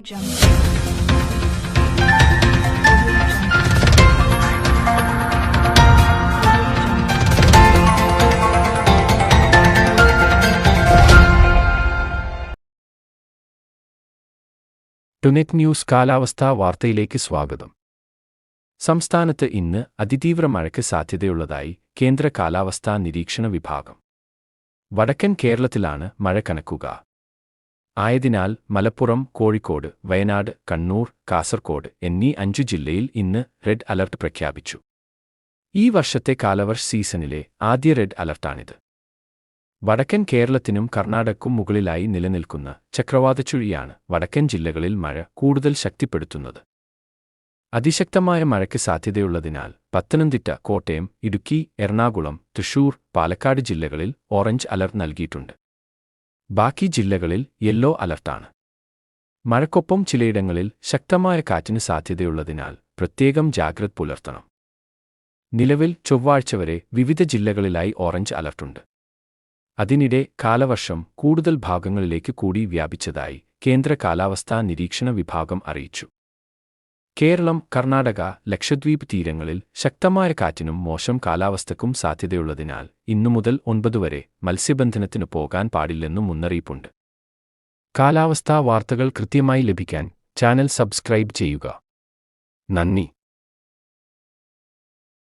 ടുനെറ്റ് news കാലാവസ്ഥാ വാർത്തയിലേക്ക് സ്വാഗതം. സംസ്ഥാനത്ത് ഇന്ന് അതിതീവ്ര മഴയ്ക്ക് സാധ്യതയുള്ളതായി കേന്ദ്ര കാലാവസ്ഥാ നിരീക്ഷണ വിഭാഗം. വടക്കൻ കേരളത്തിലാണ് മഴ കനക്കുക. ആയതിനാൽ മലപ്പുറം, കോഴിക്കോട്, വയനാട്, കണ്ണൂർ, കാസർകോട് എന്നീ 5 ജില്ലയിൽ ഇന്ന് റെഡ് അലർട്ട് പ്രഖ്യാപിച്ചു. ഈ വർഷത്തെ കാലവർഷ സീസണിലെ ആദ്യ റെഡ് അലർട്ടാണിത്. വടക്കൻ കേരളത്തിനും കർണാടകയ്ക്കും മുകളിലായി നിലനിൽക്കുന്ന ചക്രവാതച്ചുഴിയാണ് വടക്കൻ ജില്ലകളിൽ മഴ കൂടുതൽ ശക്തിപ്പെടുത്തുന്നത്. അതിശക്തമായ മഴയ്ക്ക് സാധ്യതയുള്ളതിനാൽ പത്തനംതിട്ട, കോട്ടയം, ഇടുക്കി, എറണാകുളം, തൃശൂർ, പാലക്കാട് ജില്ലകളിൽ ഓറഞ്ച് അലർട്ട് നൽകിയിട്ടുണ്ട്. ബാക്കി ജില്ലകളിൽ യെല്ലോ അലർട്ടാണ്. മഴയ്ക്കൊപ്പം ചിലയിടങ്ങളിൽ ശക്തമായ കാറ്റിന് സാധ്യതയുള്ളതിനാൽ പ്രത്യേകം ജാഗ്രത പുലർത്തണം. നിലവിൽ ചൊവ്വാഴ്ച വരെ വിവിധ ജില്ലകളിലായി ഓറഞ്ച് അലർട്ടുണ്ട്. അതിനിടെ കാലവർഷം കൂടുതൽ ഭാഗങ്ങളിലേക്ക് കൂടി വ്യാപിച്ചതായി കേന്ദ്ര കാലാവസ്ഥാ നിരീക്ഷണ വിഭാഗം അറിയിച്ചു. കേരളം, കർണാടക, ലക്ഷദ്വീപ് തീരങ്ങളിൽ ശക്തമായ കാറ്റിനും മോശം കാലാവസ്ഥയ്ക്കും സാധ്യതയുള്ളതിനാൽ ഇന്നു മുതൽ 9 വരെ മത്സ്യബന്ധനത്തിന് പോകാൻ പാടില്ലെന്നും മുന്നറിയിപ്പുണ്ട്. കാലാവസ്ഥാ വാർത്തകൾ കൃത്യമായി ലഭിക്കാൻ ചാനൽ സബ്സ്ക്രൈബ് ചെയ്യുക. നന്ദി.